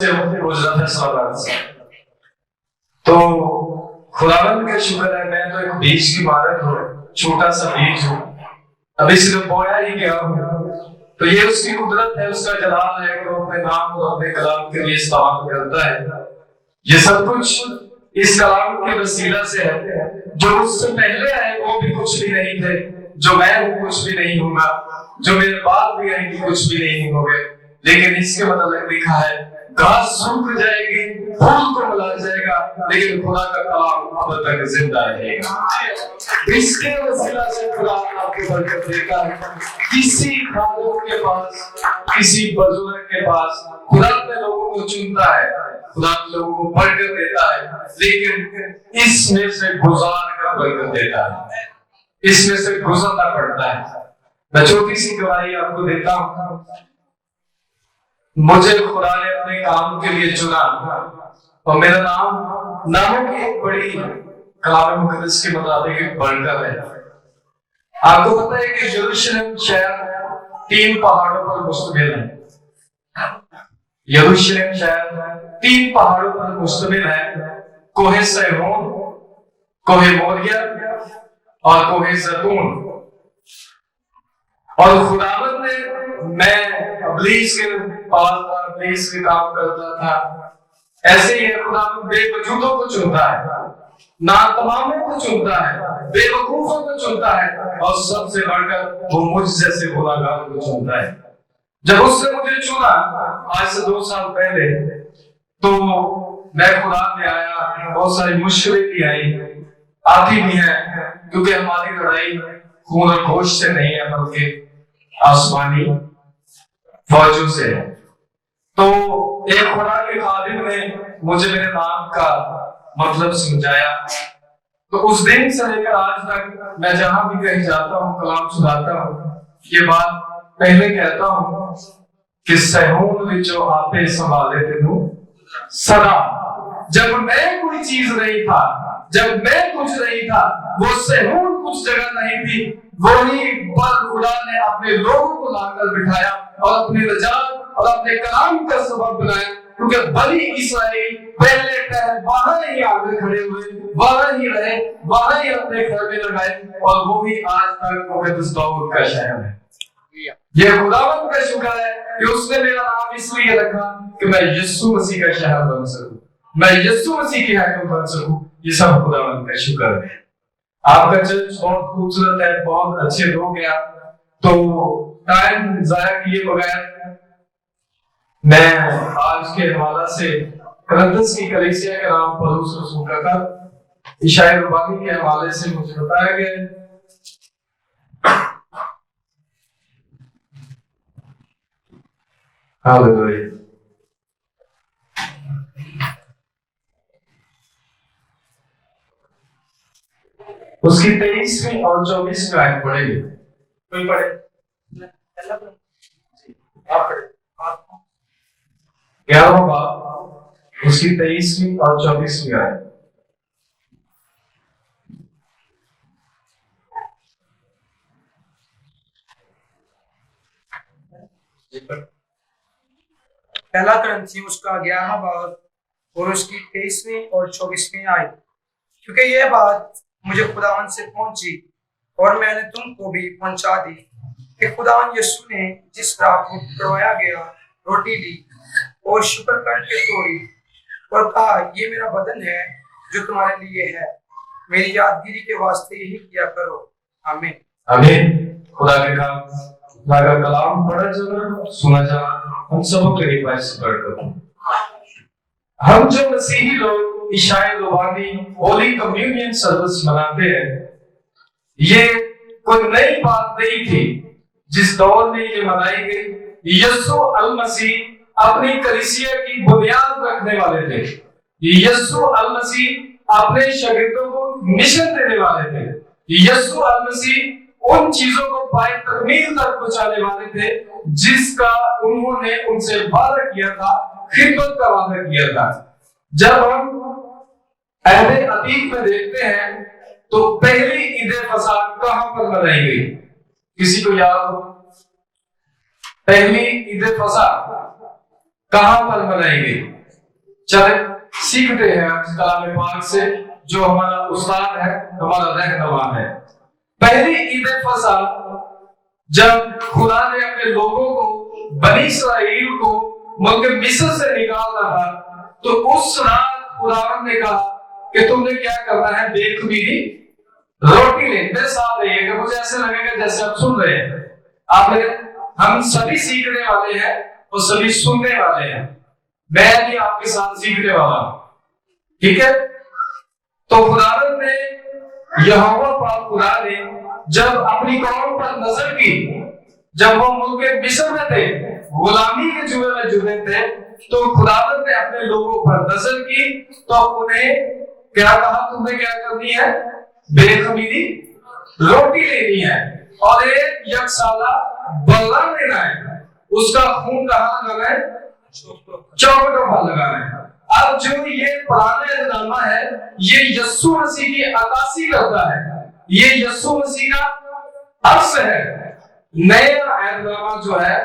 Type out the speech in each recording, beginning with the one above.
سے گزرا تھا اسلام سے، تو خداوند کا شکر ہے میں تو ایک بیج کی مانند ہوں، چھوٹا سا بیج ہوں، ابھی صرف بویا ہی گیا ہوں، تو یہ اس کی قدرت ہے، اس کا جلال ہے کہ وہ اپنے نام کو اپنے کلام کے لیے استعمال کرتا ہے۔ یہ سب کچھ اس کلام کے وسیلہ سے ہے۔ جو اس سے پہلے آئے وہ بھی کچھ بھی نہیں تھے، جو میں ہوں کچھ بھی نہیں ہوں گا، جو میرے بعد بھی آئیں گے کچھ بھی نہیں ہوں گے، لیکن اس کے متعلق لکھا ہے گھاس سوکھ جائے گی، پھول کو ملا جائے گا، لیکن خدا کا کلام اب تک زندہ رہے گا۔ اس کے وسیلہ سے خدا آپ کو برکت دیتا ہے۔ کسی خادم کے پاس، کسی بزرگ کے پاس خدا اپنے لوگوں کو چنتا ہے، خدا لوگوں کو برکت دیتا ہے، لیکن اس میں سے گزار کر برکت دیتا ہے، اس میں سے گزرنا پڑتا ہے۔ میں چھوٹی سی گواہی آپ کو دیتا ہوں۔ مجھے خدا نے اپنے کام کے لیے چنا اور میرا ناموں کی ایک بڑی کلام مقدس کے مطابق ایک برکت ہے۔ آپ کو پتہ ہے کہ یروشلم شہر 3 پہاڑوں پر مشتمل ہے۔ یروشلم شہر 3 پہاڑوں پر مشتمل ہے، کوہ سیہون، کوہ موریہ اور کوہ زیتون۔ اور خداوند نے، میں ابلیس کے پاس تھا، ابلیس کے کام کرتا تھا، ایسے ہی خداوند بے وجودوں کو چنتا ہے، ناتماموں کو چنتا ہے، بے وقوفوں کو چنتا ہے، اور سب سے بڑھ کر وہ مجھ جیسے گنہگار کو چنتا ہے۔ جب اس نے مجھے چنا آج سے 2 سال پہلے، تو میں خدا میں آیا، بہت ساری مشکلیں بھی آتی بھی ہیں، کیونکہ ہماری لڑائی خون اور گوشت سے نہیں ہے بلکہ آسمانی فوجوں سے ہے۔ تو ایک خدا کے خادم نے مجھے میرے نام کا مطلب سمجھایا، تو اس دن سے لے کر آج تک میں جہاں بھی کہیں جاتا ہوں، کلام سناتا ہوں، یہ بات پہلے کہتا ہوں کہ سیہون وچوں آپے سنبھالے تینوں سدا۔ جب میں کوئی چیز نہیں تھا، جب میں کچھ نہیں تھا، وہ سیہون کچھ جگہ نہیں تھی، وہی پر خدا نے اپنے لوگوں کو لا کر بٹھایا اور اپنی نجات اور اپنے کلام کا سبب بنایا، کیونکہ بنی اسرائیل پہلے پہل وہاں ہی آگے کھڑے ہوئے، وہاں ہی رہے، وہاں ہی اپنے گھر میں لگائے، اور وہی آج تک مقدس داؤد کا شہر ہے۔ یہ خداوند کا شکر ہے کہ اس نے میرا نام اس لیے رکھا کہ میں یسوع مسیح کا شہر بن سکوں، میں یسوع مسیح کی حاکم بن سکوں۔ یہ سب خداوند کا شکر ہے۔ آپ کا چرچ بہت خوبصورت ہے، بہت اچھے لوگ ہیں، تو ٹائم ضائع کیے بغیر میں آج کے حوالہ سے کرنتس کی کلیسیا کا نام پولس رسول کا تھا، عشاء ربانی کے حوالے سے مجھے بتایا گیا۔ ہاللویا۔ اس کی 23ویں اور 24ویں آیت پڑھیں گے، کوئی پڑھے؟ آپ پڑھے 11واں باب، اس کی 23ویں اور 24ویں آیت۔ پہلا کرنتھی اس کا 11واں باب اور اس کی 23ویں اور 24ویں آیت۔ کیونکہ یہ بات مجھے خداوند سے پہنچی اور میں نے تم کو بھی پہنچا دی کہ خداوند یسوع نے جس رات کو پکڑوایا گیا روٹی لی اور شکر کر کے توڑی اور کہا یہ میرا بدن ہے جو تمہارے لیے ہے، میری یادگیری کے واسطے یہی کیا کرو۔ آمین۔ آمین۔ خدا کے کام، خدا کا کلام پڑھا جانا، سنا جانا ہم سب کے لیے باعث برکت ہے۔ ہم جو مسیحی لوگ عشاء ربانی ہولی کمیونین سروس مناتے ہیں، یہ کوئی نئی بات نہیں تھی جس دور میں یہ منائی گئی۔ یسوع المسیح اپنی کلیسیا کی بنیاد رکھنے والے تھے، یسوع المسیح اپنے شاگردوں کو مشن دینے والے تھے، یسوع المسیح ان چیزوں کو پائے تکمیل تک پہنچانے والے تھے جس کا انہوں نے ان سے وعدہ کیا تھا، خدمت کا وعدہ کیا تھا۔ جب ہم عہد عتیق میں دیکھتے ہیں تو پہلی عید فصح کہاں پر منائی گئی؟ کسی کو یاد ہو؟ پہلی عید فصح कहां पर बनाई गई। चले सीखते हैं कलाम पाक से, जो हमारा उस्ताद है, हमारा रहनुमा है। पहली ईद फसह जब खुदा ने अपने लोगों को, बनी इस्राएल को मुल्क मिस्र से निकाला था, तो उस रात खुदावंद ने कहा कि तुमने क्या करना है, बेखमीरी रोटी ले। मेरे साथ रहिएगा, मुझे ऐसे लगेगा जैसे आप सुन रहे हैं। हम सभी सीखने वाले हैं और सभी सुनने वाले हैं। मैं भी आपके साथ सीखने वाला हूं, ठीक है। तो खुदावंद ने, यहोवा पाक खुदा ने जब अपनी कौम पर नजर की, जब वो मुल्क मिस्र में थे, गुलामी के जुए में जुड़े थे, तो खुदावंद ने अपने लोगों पर नजर की, तो उन्हें क्या कहा, तुम्हें क्या करनी है, बेखमीरी रोटी लेनी है और एक यकसाला बल्ला लेना है, उसका खून कहां लगाना है, चौखटों पर लगाना है। अब जो ये पुराना एहदनामा है, ये यीशु मसीह की अक्कासी करता है, ये यीशु मसीह का अक्स है। नया एहदनामा जो है,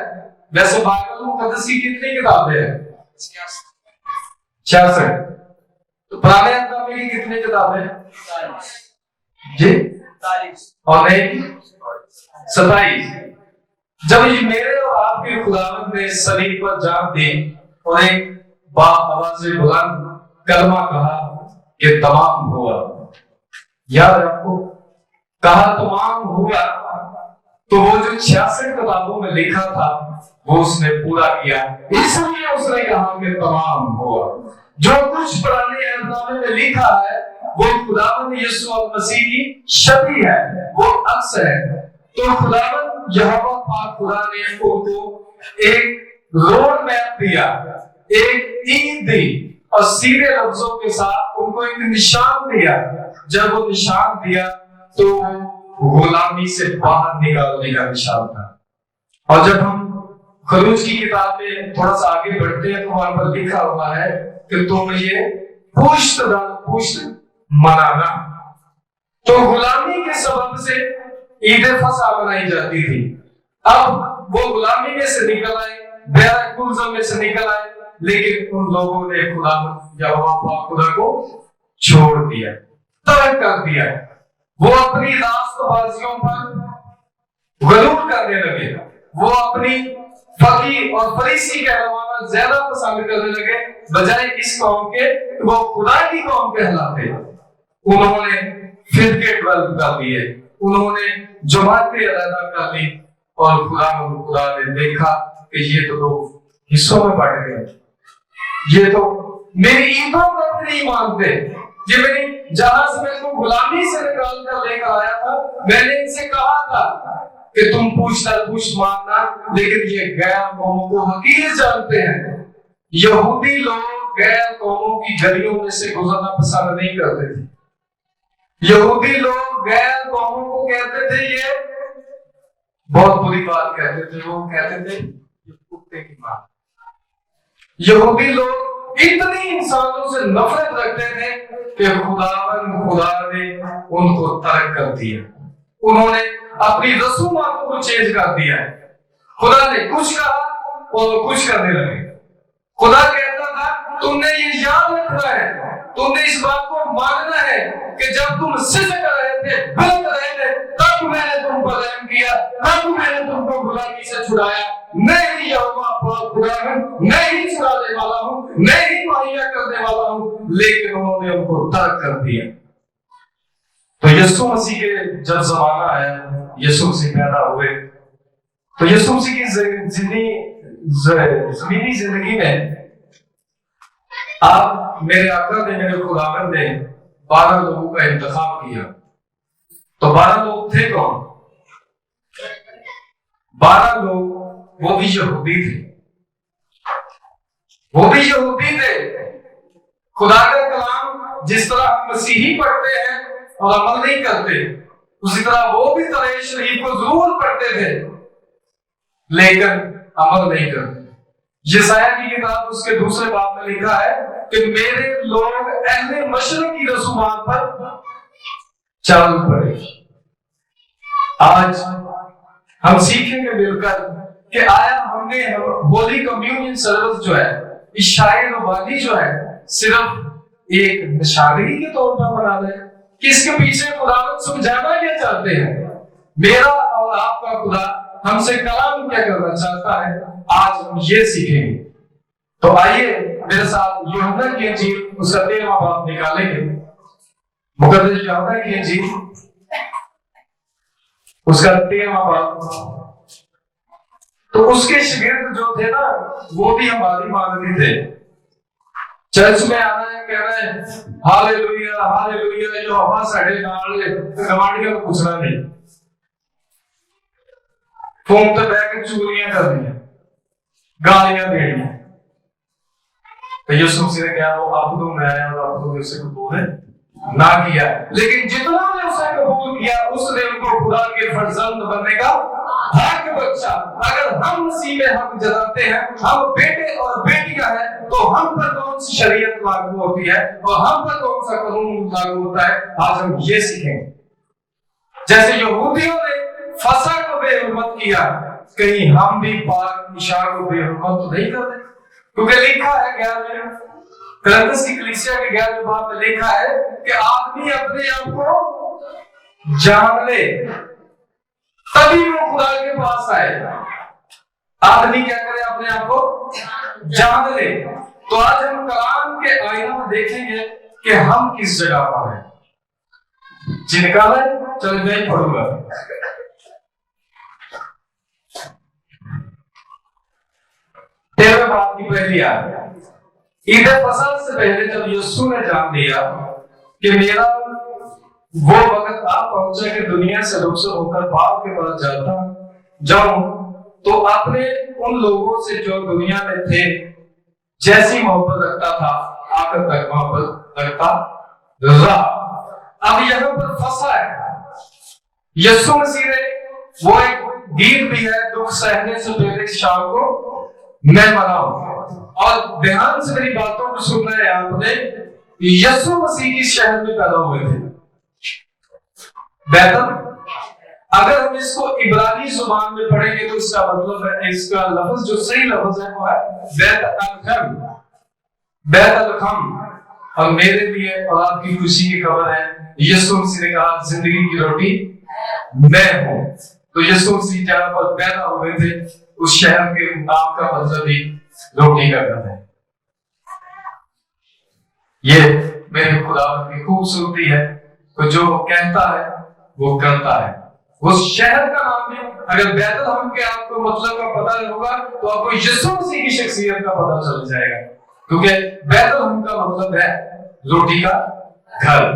वैसे बाइबल मुकद्दस की कितनी किताबें हैं, 66। तो पुराने एहदनामे की कितनी किताबें हैं जी, और नए की 27। जब ये मेरे और आपके खुदावंद ने शरीर पर जान दी और एक आवाज से बुलंद कलमा कहा कि तमाम हुआ। याद है आपको, कहा तमाम हुआ, तो वो जो 66 किताबों में लिखा था वो उसने पूरा किया, इसलिए उसने कहा कि तमाम हुआ। जो कुछ पुराने एहदनामे में लिखा है वो खुदावंद यीशु मसीह की शबी है, वो अक्स है। तो खुदावंद यहोवा पाक खुदा ने उनको एक रोड मैप दिया, एक ईद दी और सीधे लफ्जों के साथ उनको एक निशान दिया। जब वो निशान दिया तो गुलामी से बाहर निकालने का निशान था। और जब हम खरूज की किताब में थोड़ा सा आगे बढ़ते हैं तो वहां पर लिखा हुआ है कि तुम ये पुष्ट मनाना। तो गुलामी के सबब से ईद फसह मनाई जाती थी। अब वो गुलामी में से निकल आए, बैरकुल्ज़म में से निकल आए, लेकिन उन लोगों ने खुदा को छोड़ दिया, तर्क कर दिया। वो अपनी रास्तबाजियों पर गलूर करने लगे, वो अपनी फकी और फरीसी कहलवाना ज्यादा पसंद करने लगे बजाय इस कौम के, वो खुदा की कौम कहलाते। उन्होंने फिरके डेवलप कर दिए, उन्होंने जमातें अलग कर ली और खुदा ने देखा कि ये तो लोग हिस्सों में बांट गए, ये तो मेरी ईदों को नहीं मानते। ये मेरी जहां से मैं इसको गुलामी से निकाल कर लेकर आया था, मैंने इनसे कहा था कि तुम पुष्ट मानना, लेकिन ये गैर कौमों को हकीर जानते हैं। यहूदी लोग गैर कौमों की गलियों में से गुजरना पसंद नहीं करते थे। यहूदी लोग गैर कौमों को कहते थे, ये बहुत बुरी बात कहते थे, वो कहते थे ये कुत्ते की मां। यहूदी लोग इतनी इंसानों से नफरत रखते थे कि खुदा ने उनको तर्क कर दिया, उन्होंने अपनी रसूमातों को चेंज कर दिया। खुदा ने कुछ कहा और कुछ करने लगे। खुदा कहता था तुमने ये याद रखना है, तुमने इस बात को मानना है कि जब तुम सिजदा कर रहे थे, बिलख रहे थे, तब मैंने तुम पर रहम किया, तब मैंने तुमको गुलामी से छुड़ाया। मैं ही यहोवा पाक खुदा हूं, मैं ही छुड़ाने वाला हूं, मैं ही मुहैया करने वाला हूं। लेकिन उन्होंने उनको तर्क कर दिया। तो यीशु मसीह के जब जमाना आया, यीशु मसीह पैदा हुए, तो यीशु मसीह की ज़मीनी जिंदगी में आप मेरे आका ने, मेरे खुदावंद ने 12 लोगों का इंतखाब किया। तो 12 लोग थे कौन? 12 लोग वो भी यहूदी थे, वो भी यहूदी थे। खुदा का कलाम जिस तरह हम मसीही पढ़ते हैं और अमल नहीं करते, उसी तरह वो भी तौरात शरीफ को जरूर पढ़ते थे लेकिन अमल नहीं करते। यशायाह की किताब उसके दूसरे बाब में लिखा है कि मेरे लोग अहले मशरिक की रसूमात पर चल पड़े। आज हम सीखेंगे मिलकर کہ آیا ہم نے ہولی کمیونین سروس جو ہے، عشاء ربانی جو ہے، صرف ایک نشانی کے طور پر بنا دیں کہ اس کے پیچھے خدا سمجھانا کیا چاہتے ہیں؟ میرا اور آپ کا خدا ہم سے کلام کیا کرنا چاہتا ہے، آج ہم یہ سیکھیں گے۔ تو آئیے میرے ساتھ یوحنا کی انجیل اس کا 13واں باب نکالیں گے۔ مقدس یوحنا کی انجیل اس کا 13واں باب۔ تو اس کے شاگرد جو تھے نا، وہ بھی ہماری مانندی تھے۔ چرچ میں آنا ہے، کہنا ہے ہالےلویا ہالےلویا، جو ہوا ساڈے نال گوانڈیاں کو پوچھنا نہیں، فون تے بیٹھ کے چوریاں کرنی، گالیاں دینی۔ تو یسوع مسیح نے کہا وہ آپ تو میں آیا اور آپ تو اسے قبول نہ کیا، لیکن جتنا نے اسے قبول کیا اس نے ان کو خدا کے فرزند بننے کا حق بخشا۔ اگر ہم مسیح میں حق جتاتے ہیں، ہم بیٹے اور بیٹیاں ہیں، تو ہم پر کون سی شریعت لاگو ہوتی ہے اور ہم پر کون سا قانون لاگو ہوتا ہے، آج ہم یہ سیکھیں گے۔ جیسے یہودیوں نے فسح کو بے حرمت کیا، کہیں ہم بھی پاک عشاء کو بے حرمت تو نہیں کرتے؟ کیونکہ لکھا ہے 11ویں کرنتھس کی کلیسیا کے 11ویں باب میں لکھا ہے کہ آدمی اپنے آپ کو جان لے تبھی وہ خدا کے پاس آئے۔ آدمی کیا کرے؟ اپنے آپ کو جان لے۔ تو آج ہم کلام کے آئینہ میں دیکھیں گے کہ ہم کس جگہ پر ہیں۔ جی نکالا ہے؟ چل میں ہی پڑھوں گا۔ تیرہ باب کی پہلی آیت۔ عید فصح سے پہلے جب یسوع نے جان لیا کہ میرا وہ وقت آ پہنچا کہ دنیا سے رخصت ہو کر باپ کے پاس جاؤں، تو اپنے ان لوگوں سے جو دنیا میں تھے جیسی محبت رکھتا تھا آخر تک محبت رکھتا رہا۔ اب یہاں پر فصح ہے۔ یسوع مسیح نے وہ ایک گیت بھی ہے، دکھ سہنے سے پہلے شام کو میں مرا ہوں۔ اور دھیان سے میری باتوں کو سننا ہے آپ نے، یسوع مسیح کی شہر میں پیدا ہوئے تھے، بیتل۔ اگر ہم اس کو عبرانی زبان میں پڑھیں گے تو اس کا مطلب ہے، اس کا لفظ جو صحیح لفظ ہے وہ ہے بیت الخم، بیت الخم۔ اور میرے لیے اور آپ کی خوشی کی خبر ہے، یسوع مسیح نے کہا زندگی کی روٹی میں ہوں۔ تو یسوع مسیح جہاں پر پیدا ہوئے تھے اس شہر کے نام کا مطلب ہی روٹی کا گھر ہے۔ یہ میرے خدا کی خوبصورتی ہے کہ جو وہ کہتا ہے وہ کرتا ہے۔ اس شہر کا نام بھی اگر بیت الحم کے آپ کو مطلب کا پتہ ہوگا تو آپ کو یسوع مسیح کی شخصیت کا پتہ چل جائے گا، کیونکہ بیت الحم کا مطلب ہے روٹی کا گھر۔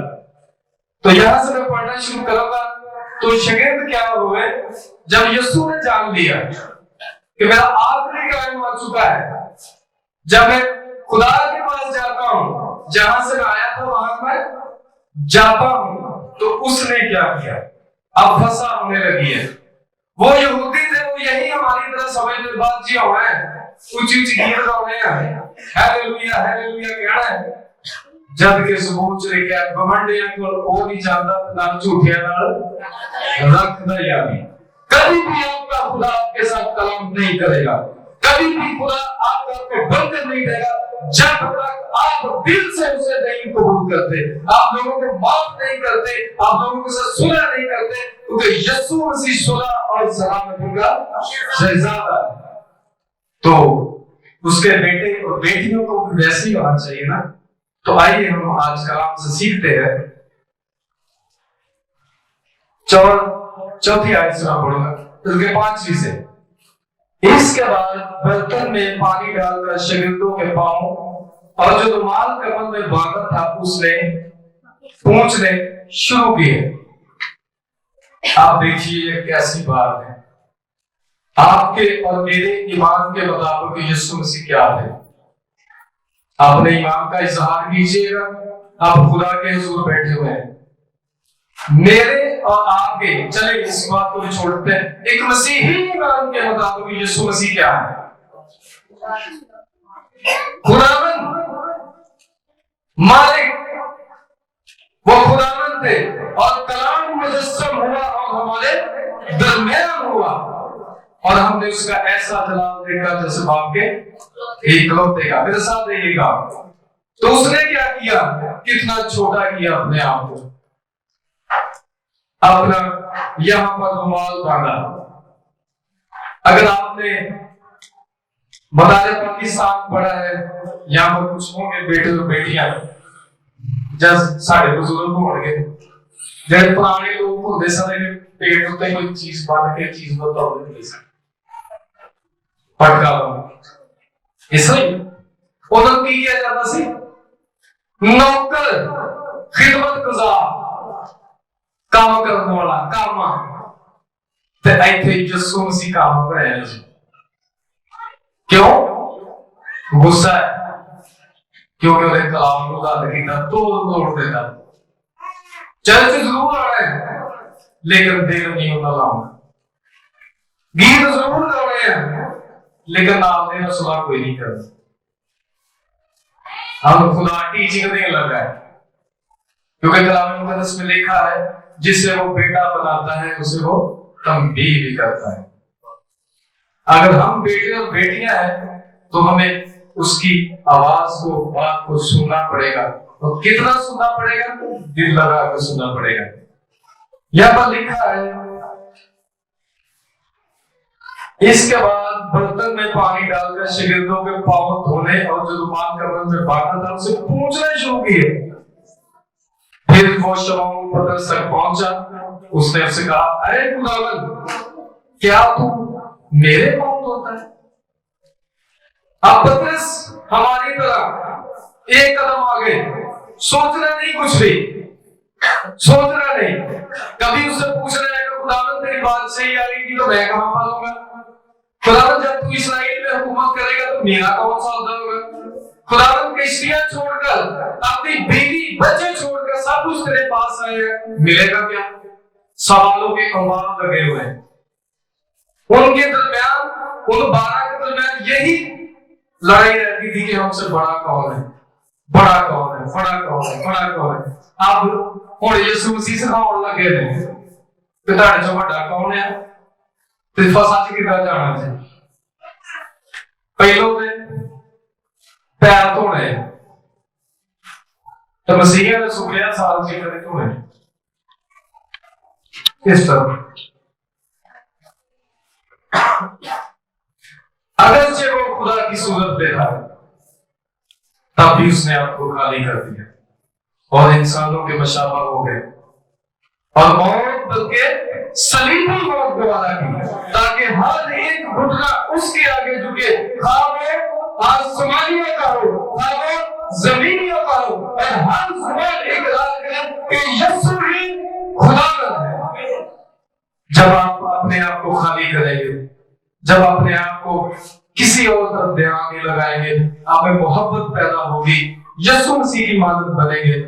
تو یہاں سے میں پڑھنا شروع کروں گا۔ تو شاگرد کیا ہوئے جب یسوع نے جان لیا کہ میرا آخری ٹائم آ چکا ہے، جب میں خدا کے پاس جاتا ہوں، جہاں سے میں آیا تھا وہاں میں جاتا ہوں، تو اس نے کیا کیا؟ اب فسح ہونے لگی ہے۔ وہ یہودی تھے، وہ یہی ہماری طرح سمجھتے بات جی ہونا ہے، اونچی اونچی گیت گانے ہیں، ہیلیلویا ہیلیلویا کہنا ہے، جد کے ثبوت چلے گیا گھمنڈیاں کو وہ نہیں جانتا نہ جھوٹیاں نال رکھنا یادی۔ کبھی بھی آپ کا خدا آپ کے ساتھ کلام نہیں کرے گا، کبھی بھی خدا آپ کو بند نہیں دے گا جب تک آپ دل سے اسے نہیں قبول کرتے، آپ لوگوں کو معاف نہیں کرتے، آپ لوگوں کے ساتھ صلح نہیں کرتے، کیونکہ یسوع مسیح صلح اور سلامتی کا شہزادہ ہے۔ تو اس کے بیٹے اور بیٹیوں کو ویسے ہی ہونا چاہیے نا۔ تو آئیے ہم آج کلام سے سیکھتے ہیں۔ چوتھی آیت سے میں پڑھوں گا، اس کے 5ویں سے۔ اس کے بعد برتن میں پانی ڈال کر شاگردوں کے پاؤں اور جو رومال کمر میں باندھا تھا اس نے پوچھنے شروع کیے۔ آپ دیکھیے یہ کیسی بات ہے۔ آپ کے اور میرے ایمان کے مطابق یسوع مسیح کیا ہے؟ اپنے ایمان کا اظہار کیجیے گا۔ آپ خدا کے حضور بیٹھے ہوئے ہیں، میرے اور آپ کے، چلے اس بات کو بھی چھوڑتے ہیں، ایک مسیحی ایمان کے مطابق یسوع مسیح کیا ہے؟ خداوند، مالک، وہ خداوند تھے اور کلام مجسم ہوا اور ہمارے درمیان ہوا، اور और हमने उसका ऐसा जलाल देखा जैसे बाप के इकलौते का। मेरे साथ देखिएगा, तो उसने क्या किया, कितना छोटा किया अपने आप को, अपना यहां पर रुमाल बांधा। अगर आपने मदारे पाकिस्तान पढ़ा है, यहां पर कुछ होंगे बेटे और बेटियां, जब साढ़े बुजुर्ग होंगे, जब पुराने लोग होंगे सारे पेट उत्ते कोई चीज बांध के चीज बताओ नहीं सकते पटका इसलिए उन्होंने की किया जाता सी, नौकर, खिदमत गुजार, काम करने वाला, कामा, ते ऐथे यीशु मसीह काम कर रहे हैं। क्यों? गुस्सा है, क्योंकि उन्हें कलाम को दाद की था तोड़ देता। चर्च जरूर आ रहे हैं, लेकिन दिल नहीं होता लाऊंगा। गीत जरूर गा रहे हैं, लेकिन नाम देना सुना कोई नहीं करता। हम खुदा टीचिंग देने लगा है, क्योंकि कलाम मुकद्दस में लिखा है, जिसे वो बेटा बनाता है उसे वो तंबीह भी करता है। अगर हम बेटे और बेटियां हैं तो हमें उसकी आवाज को, बात को सुनना पड़ेगा। तो कितना सुनना पड़ेगा? दिल लगा कर सुनना पड़ेगा। यहां पर लिखा है, इसके बाद बर्तन में पानी डालकर शागिर्दों के पांव धोने और जो रुमाल कमर में बांधा था उसे पूछना शुरू किए। फिर वो शमौन पतरस तक पहुंचा, उसने उससे कहा, अरे खुदावंद, क्या तू मेरे पांव धोता है? अब पतरस हमारी तरह एक कदम आगे, सोचना नहीं, कुछ भी सोचना नहीं। कभी उससे पूछना है कि खुदावंद तेरी बात सही आ रही थी तो मैं कहां पालूंगा? खुदावंद जब तू इस्राएल में हुकूमत करेगा तो मेरा कौन सा होता होगा? खुदावंद कश्तियां छोड़कर, अपनी बीवी बच्चे छोड़कर सब कुछ तेरे पास आएगा, मिलेगा क्या? सवालों के अंबार लगे हुए हैं। उनके दरमियान, उन 12 के दरमियान यही लड़ाई रहती थी कि हमसे बड़ा कौन है, बड़ा कौन है, बड़ा कौन है, बड़ा कौन है। अब और यीशु मसीह से होने लगे ने कि ਤੁਹਾਡੇ ਚੋਂ ਵੱਡਾ ਕੌਣ ਹੈ ਤੇ ਫਸਾ ਚ ਕਿੱਦਾਂ ਜਾਣਾ ਸੀ। ਪਹਿਲੋਂ ਦੇ ਪੈਰ ਧੋਣੇ ਤੇ ਮਸੀਹ ਨੇ ਸੁਖਿਆ ਸਾਲ ਚ ਕਦੇ ਧੋਣੇ इस तरह। अगर से वो खुदा की सूरत में था तब भी उसने आपको खाली कर दिया और इंसानों के मशाबा हो गए और मौत बल्कि सलीबी मौत द्वारा की, ताकि हर एक घुटना उसके आगे झुके, खा वो आसमानियों का हो, खा वो जमीनियों का हो, और हर जुबान इकरार करे कि यीशु ही खुदा है। जब आप अपने आप को खाली करेंगे, जब अपने आप को किसी और तरफ ध्यान नहीं लगाएंगे, आप में मोहब्बत पैदा होगी, यीशु मसीह की मानद बनेंगे,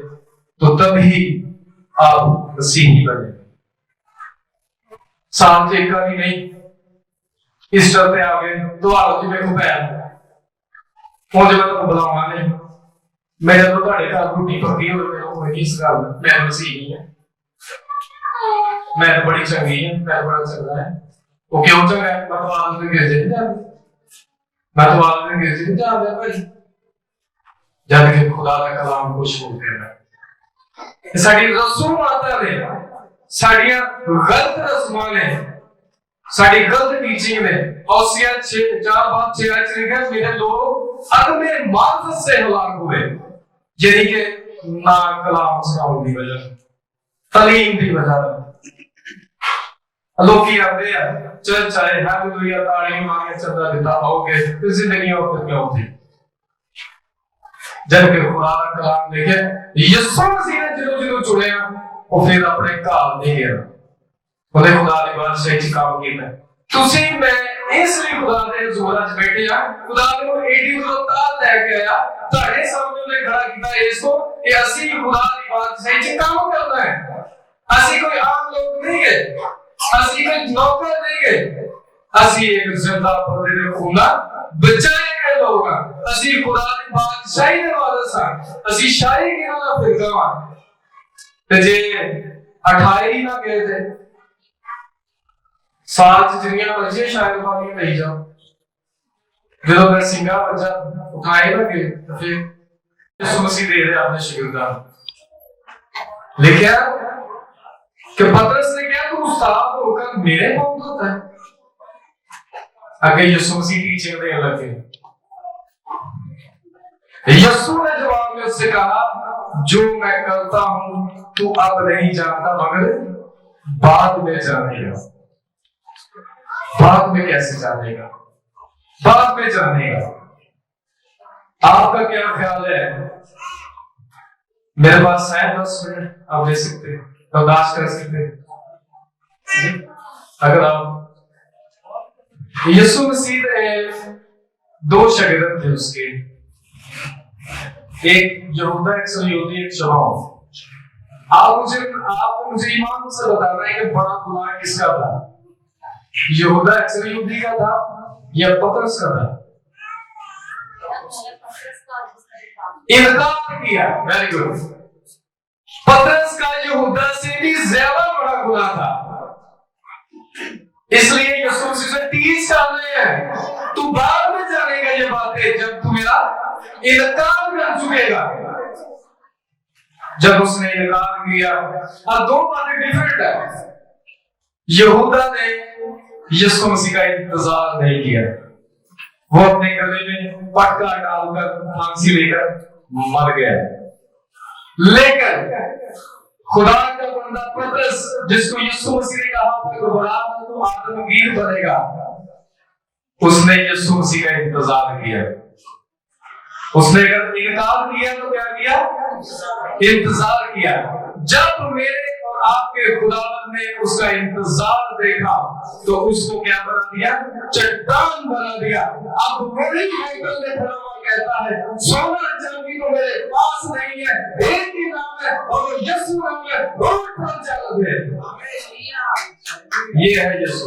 तो तभी आप मसीही बनेंगे। साल से एक ही नहीं, इस चलते आ गए तो आओ जी मेरे को पैर मुझे मैं बुलावा नहीं, मेरे तो ਤੁਹਾਡੇ ਘਰ ਰੋਟੀ ਪੱਕੀ ਹੋਵੇ ਮੈਨੂੰ ਕੋਈ ਕਿਸ ਗੱਲ ਮੈਂ ਮਸੀਹੀ ਹਾਂ, मैं तो बड़ी चंगी है, मैं बड़ा चंगा है। वो क्यों चंगा है? मैं तो आदमी के गिरजे नहीं जाता, मैं तो आदमी के गिरजे नहीं जाता भाई। जब कि खुदा का कलाम कुछ बोलते हैं, साड़ी रसूम आता है, साड़ियां गलत रस्मां ने, साड़ी गलत टीचिंग ने। ओसिया 4:6 लिखा है, मेरे लोग अदमे मार्फत से हलाक हुए, यानी कि ना कलाम सुनाने की वजह, तालीम की वजह। लोग आते हैं चर्च आए, हालेलुया ताड़ी मांगे, चंदा देता आओगे तो जिंदगी और क्या होती। जबकि खुदा का कलाम देखे यीशु मसीह ने जिन्हों चुने वो फिर अपने घर नहीं गया, ਉਹਨੇ खुदा ਦੀ ਬਾਦਸ਼ਾਹੀ ਚ ਕੰਮ ਕੀਤਾ। ਤੁਸੀਂ ਮੈਂ ਇਸ ਲਈ खुदा ਦੇ ਹਜ਼ੂਰ ਚ ਬੈਠੇ ਆ, खुदा ਨੇ ਉਹ ਏਡੀ ਜ਼ਰੂਰਤ ਲੈ ਕੇ ਆਇਆ ਤੁਹਾਡੇ ਸਾਹਮਣੇ, ਉਹਨੇ ਖੜਾ ਕੀਤਾ ਇਸ ਤੋਂ ਕਿ ਅਸੀਂ खुदा ਦੀ ਬਾਦਸ਼ਾਹੀ ਚ ਕੰਮ ਕਰਨਾ ਹੈ। ਅਸੀਂ ਕੋਈ ਆਮ ਲੋਕ ਨਹੀਂ ਹੈ, ਅਸੀਂ ਕੋਈ ਨੌਕਰ ਨਹੀਂ ਹੈ, ਅਸੀਂ ਇੱਕ ਜ਼ਿੰਦਾ ਬੰਦੇ ਦੇ ਖੂਨਾ ਬਚਾਏ ਗਏ ਲੋਕ ਹਾਂ। ਅਸੀਂ खुदा ਦੀ ਬਾਦਸ਼ਾਹੀ ਦੇ ਵਾਰਸ ਹਾਂ, ਅਸੀਂ ਸ਼ਾਹੀ ਕਿਹਨਾਂ ਦਾ ਫਿਰਦਾ ਹਾਂ। ਤੇ ਜੇ 28 ਨਾ ਗਏ थे ਸਾਲ ਚ ਜਿੰਨੀਆਂ ਮਰਜ਼ੀ ਸ਼ਾਇਦ ਪਾਣੀ ਲਈ ਜਾਓ, ਜਦੋਂ ਮੈਂ ਸਿੰਘਾ ਬੱਚਾ ਉਠਾਏ ਲਗੇ तो फिर यीशु मसीह दे रहे अपने शागिर्दां लिखा कि पतरस ने कहा तू उस्ताद होकर मेरे पाँव धोता है। आगे यीशु मसीह टीचिंग देने लगे। यीशु ने जवाब में उससे कहा जो मैं करता हूं तू अब नहीं जानता मगर बाद में जानेगा। बाद में कैसे जानेगा? बाद में जानेगा। आपका क्या ख्याल है? मेरे पास है 10 मिनट, आप ले सकते हैं, बर्दाश्त कर सकते हैं। अगर आप यीशु मसीह दो शागिर्द थे उसके, एक यहूदा एक सलूती एक शमौन। आप मुझे ईमान से बताना है कि बड़ा गुनाह किसका था, यहूदा एक सलूती का था या पतरस का था? इनकार किया। Very good. पतरस का यहूदा से भी ज्यादा बड़ा गुनाह था, इसलिए यीशु मसीह से 30 डालने हैं। तू बाद में जानेगा ये बातें जब तू मेरा इनकार कर चुकेगा। जब उसने इनकार किया, अब दो बातें डिफरेंट है। यहूदा ने यीशु मसीह का इंतजार नहीं किया, वो अपने गले में पटका डालकर फांसी लेकर मर गया। लेकिन खुदा का बंदा पतरस, जिसको यीशु मसीह ने कहा था घबराना तो आत्मगीर बनेगा, उसने यीशु मसीह का इंतजार किया। उसने अगर इनकार किया तो क्या किया? इंतजार किया। जब मेरे और आपके खुदावंद ने उसका इंतजार देखा तो उसको क्या बना दिया? चट्टान बना दिया। अब वही बाइबल में खड़ा हुआ कहता है सोना चांदी तो मेरे पास नहीं है, एक ही नाम है और वो यीशु नाम है, उठ कर चल दे। ये है यीशु।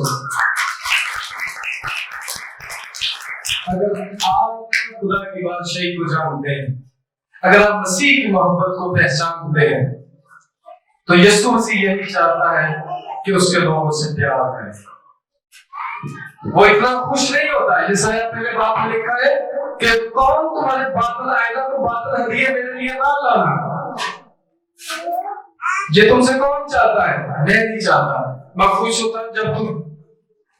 अगर आप खुदा की बादशाही को जानते हैं, अगर आप मसीह की मोहब्बत को पहचानते हैं, तो यीशु मसीह यही चाहता है कि उसके लोगों से प्यार करें। वो इतना खुश नहीं होता है, जैसा पहले बात में लिखा है कि कौन तुम्हारे बादल आएगा तो बादल हदिये मेरे लिए ना लाना। ये तुमसे कौन चाहता है? मैं नहीं चाहता। मैं खुश होता जब तुम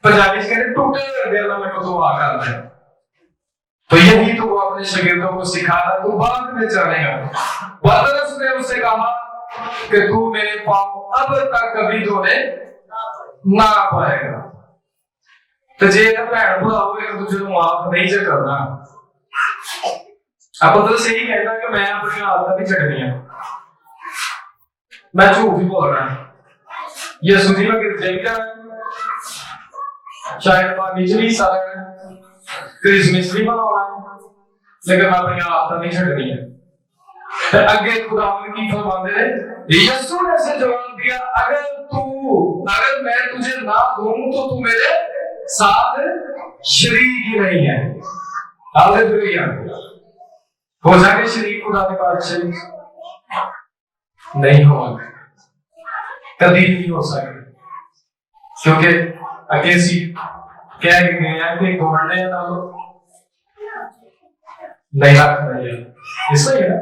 पंजाबी कहते टूटे देना मेरे को तो आकर है। तो यही तो वो अपने शागिर्दों को सिखा रहा, तू बाद में जानेगा। पतरस ने उससे कहा कि तू मेरे पाँव अब तक कभी धोने ना पाएगा। तो जे भैन भरा होगा तो तुझे माफ नहीं जे करना। अब पतरस यही कहता है कि मैं अपनी आदत नहीं छड़नी है, मैं झूठ ही बोल रहा है। यीशु जी में गिरजे भी जाना, शायद पानी च भी सारा क्रिसमस भी मनाना है, लेकिन मैं अपनी आदत नहीं छड़नी है। अगे खुदावंद की फरमाते हैं, यीशु ने ऐसे जवाब दिया अगर मैं तुझे ना दूं तो तू मेरे साथ शरीक ही नहीं है। हालेलुया। हो जाके शरीक खुदा के बादशाही नहीं होगा, कभी नहीं हो सकता, क्योंकि अगे सी कह के गए हैं कि घमंड है ना नहीं रखना है। इसलिए है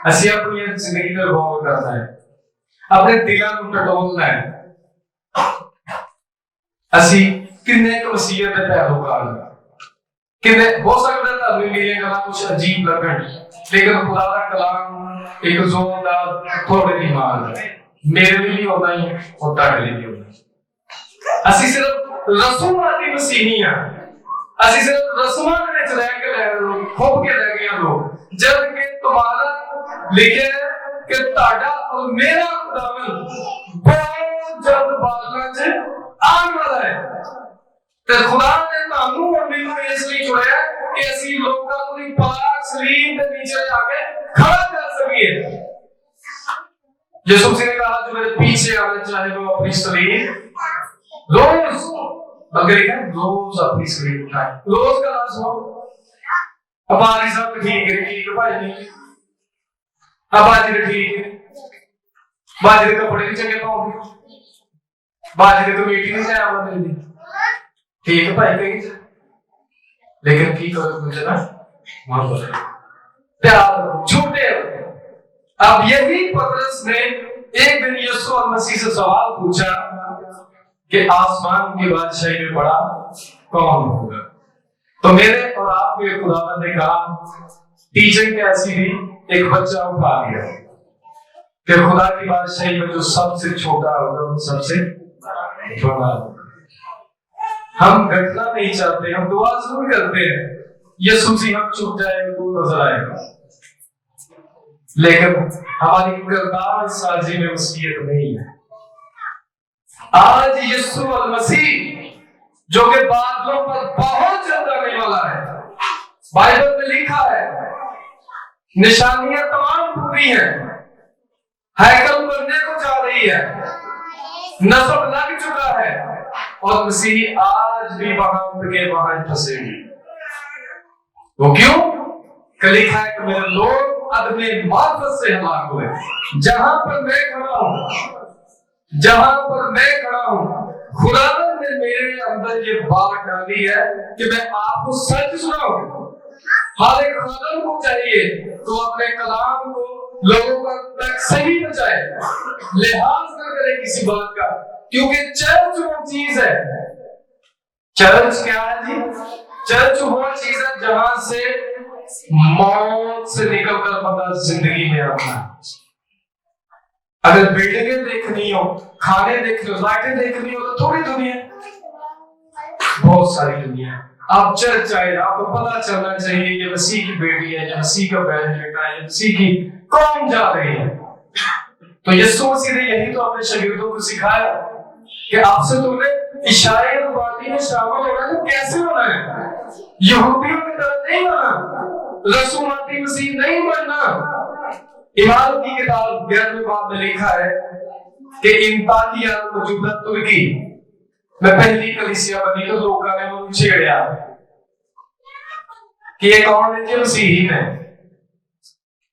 ਅਸੀਂ ਆਪਣੀ ਜ਼ਿੰਦਗੀ ਦਾ ਗੌਰ ਕਰਨਾ ਹੈ, ਆਪਣੇ ਦਿਲਾਂ ਨੂੰ ਟਟੋਲਣਾ ਹੈ। ਅਸੀਂ ਕਿੰਨੇ ਕੁ ਮਸੀਹਤ ਦੇ ਪੈਰੋਕਾਰ ਹਾਂ, ਕਿੰਨੇ ਹੋ ਸਕਦਾ ਤੁਹਾਨੂੰ ਮੇਰੀਆਂ ਗੱਲਾਂ ਕੁਝ ਅਜੀਬ ਲੱਗਣ, ਲੇਕਿਨ ਖੁਦਾ ਦਾ ਕਲਾਮ ਇੱਕ ਜ਼ੋਰਦਾਰ ਥੋੜੇ ਦੀ ਮਾਰ ਮੇਰੇ ਲਈ ਵੀ ਹੋਣਾ ਹੀ और ਤੁਹਾਡੇ ਲਈ ਵੀ ਹੋਣਾ। ਅਸੀਂ ਸਿਰਫ ਰਸੂਮਾਂ ਦੀ ਮਸੀਹੀ ਹਾਂ, ਅਸੀਂ ਸਿਰਫ ਰਸਮਾਂ ਦੇ ਵਿੱਚ ਰਹਿ ਕੇ ਖੁੱਭ ਕੇ ਰਹਿ ਗਏ ਲੋਕ, जब कि तुम्हारा लिखे है कि ताड़ा और मेरा खुदावंद बहुत जल्द बादलों च आने वाला है। ते खुदा ने तानू और मैनू इसलिए चुनिया कि ਅਸੀਂ ਲੋਕਾਂ ਨੂੰ ਪਾਕ सलीम के नीचे जाके खड़ा कर सकिए। यीशु मसीह ने कहा जो मेरे पीछे आना चाहे वो अपनी सलीम रोज बगैर का रोज अपनी सलीम उठाए। रोज का नाम सुनो। अब आज सब ठीक है भाई नहीं, अब आज ठीक है, बाजी के कपड़े भी चंगे पाओगे, बाजी की कमेटी नहीं जाया हुआ तेरी ठीक है भाई कही लेकिन की करो मुझे ना वहां पर प्यार झूठे अब यही पतरस ने एक दिन यीशु मसीह से सवाल पूछा कि आसमान की बादशाही में बड़ा कौन होगा। तो मेरे और आपके खुदावंद ने कहा टीचर कैसी भी एक बच्चा उठा दिया कि खुदा की बादशाही में जो सबसे छोटा होगा वो सबसे बड़ा होगा। हम घटना नहीं चाहते, हम दुआ जरूर करते हैं यीशु जी हम चुप जाए तो नजर आएगा, लेकिन हमारी किरदार साजी में वसीयत नहीं है। आज यीशु मसीह जो कि बादलों पर बहुत जल्द आने वाला है, बाइबल में लिखा है निशानियां तमाम पूरी हैं, हैकल बनने को जा रही है, नसब लग चुका है और मसीह आज भी वहां के वहां फंसे हैं। वो क्यों? लिखा है कि मेरे लोग अदमे मार्फत से हलाक हुए। जहां पर मैं खड़ा हूं, जहां पर मैं खड़ा हूं, खुदावंद ने मेरे अंदर ये बात डाली है कि मैं आपको सच सुनाऊं। हर एक खादम को चाहिए तो अपने कलाम को लोगों तक सही पहुंचाए, लिहाज न करे किसी बात का, क्योंकि चर्च वो चीज है। चर्च क्या है जी? चर्च वो चीज है जहां से मौत से निकलकर पता जिंदगी में आता है। अगर बिल्डिंगें देखनी हो, खाने देखने हो, लाइटें देखनी हो तो थोड़ी दुनिया, बहुत सारी दुनिया। आप चर्च आए, आपको पता चलना चाहिए ये मसीह की बेटी है, ये मसीह का बेटा है, ये मसीह की कौन जा रही है। तो यीशु मसीह ने यही तो अपने शागिर्दों को सिखाया कि आपसे तुमने इशारे और बाती में शामिल होना तो कैसे होना है, यहूदियों की तरह नहीं होना, रसूमाती मसीह नहीं बनना। इमारत की किताब 11वें बाब में लिखा है कि इंताकिया मौजूदा तुर्की में पहली कलीसिया बनी तो लोगों ने मुझे छेड़ा कि ये कौन है? ये मसीही है,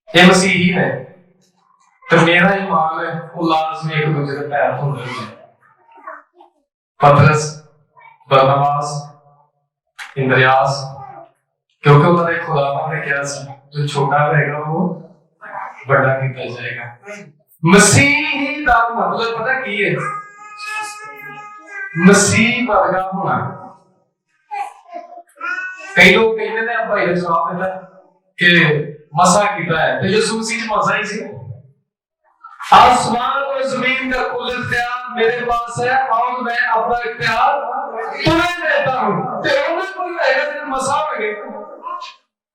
ये मसीही है। तो मेरा ईमान है वो लाजमी एक दूसरे के पैर धोने हैं। पतरस, बरनबास, इंद्रियास, क्योंकि उन्होंने खुदावंद ने क्या जो छोटा रहेगा वो बड़ा किया जाएगा। मसीही का मतलब पता की है? मसीह वर्गा होना। कई लोग कहते हैं भाई ने जवाब देता कि मसा किया है, तो यीशु मसीह मसा ही सी। आसमान और जमीन का कुल इख्तियार मेरे पास है और मैं अपना इख्तियार तुम्हें देता हूं। ते उन्हें कोई रहेगा जिन्हें मसा होंगे,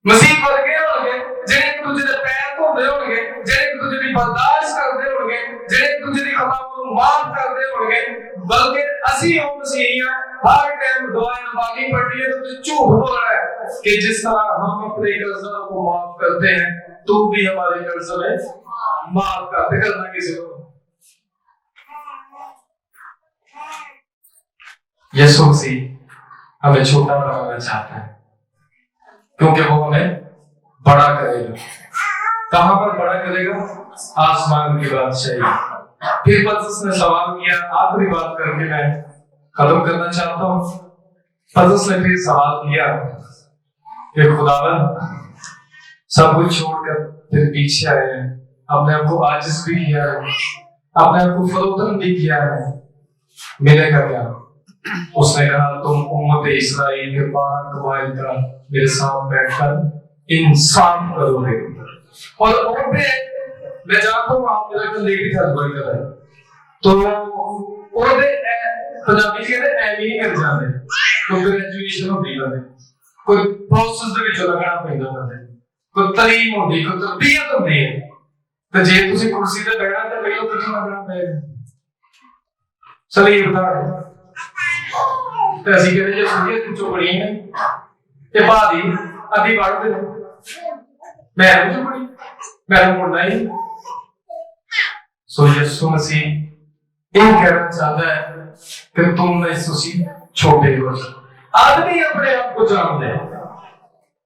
मसीह वर्गे होंगे, जिन्हें एक दूसरे के पैर धोते होंगे, जिन्हें एक दूसरे की बर्दाश्त करते होंगे, जिन्हें एक दूसरे की खता को माफ करते होंगे। बल्कि असी हो मसीहियां हर टाइम दुआएं नमाज़ी पढ़नी है तो झूठ बोल रहा है कि जिस तरह हम अपने कर्जदारों को माफ करते हैं तू भी हमारे कर्ज में माफ करते करना किसी को। यीशु मसीह हमें छोटा बनाना चाहता है क्योंकि वो हमें बड़ा करेगा। कहां पर बड़ा करेगा? आसमान की बादशाही। फिर पतरस ने सवाल किया, आखिरी बात करके मैं खत्म करना चाहता हूं। पतरस ने फिर सवाल किया कि खुदावंद सब कुछ छोड़कर फिर पीछे आए हैं, अपने आप को आजिज भी किया है, अपने आप को फरोतन भी किया है, मिलेगा क्या? उसने कहा तुम उम्मत इस्राएल के 12 कबाइल का मेरे साथ बैठकर इंसाफ करोगे। और मैं जानता हूँ आप मेरा लेडी था कर रहे तो पंजाबी कहते एम ही कर जाते तो ग्रेजुएशन होती है कोई प्रोसेस ਦੇ ਵਿੱਚ ਲੱਗਣਾ ਪੈਂਦਾ ਹੁੰਦਾ ਕੋਈ ਤਾਲੀਮ ਹੁੰਦੀ ਕੋਈ ਤਰਬੀਅਤ ਹੁੰਦੀ ਹੈ ਤੇ ਜੇ ਤੁਸੀਂ ਕੁਰਸੀ ਤੇ ਬੈਠਣਾ ਤਾਂ ਪਹਿਲਾਂ ਕਿੱਥੋਂ ਲੱਗਣਾ ਪਏਗਾ ਸਲੀਬ ਦਾ ਤੇ ਅਸੀਂ ਕਹਿੰਦੇ ਜੇ ਸੁਣੀਏ ਤੇ ਚੁਗਣੀ ਹੈ ਤੇ ਬਾਦੀ ਅਧੀ ਵੜਦੇ ਮੈਂ ਚੁਗਣੀ मैं मुड़ना ही। सो यीशु मसीह ये कहना चाहता है कि तुम यीशु छोटे हो। आदमी अपने आप को जानते हैं।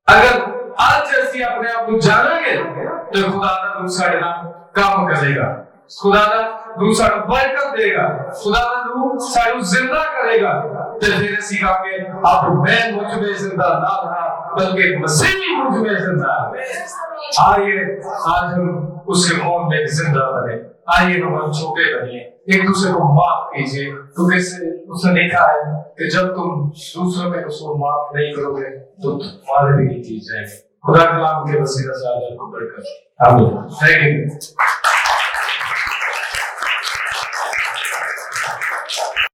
अगर आज जैसी अपने आप को जानेंगे तो खुदा का तुम साढ़े नाम काम करेगा। खुदावन दूसरा बरकत देगा, खुदावन रूह सारू जिंदा करेगा। तो फिर सीखा कि अब मैं मुझ में जिंदा ना रहा बल्कि मसीह मुझ में जिंदा है। आइए आज हम उसके मौत में जिंदा बने, आइए हम छोटे बनिए, एक दूसरे को माफ कीजिए। तो कैसे उसने लिखा है कि जब तुम दूसरों में उसको माफ नहीं करोगे तो तुम्हारे भी की जाएगी। खुदा कलाम के वसीला से आज आपको बरकत। आमीन। Thank you.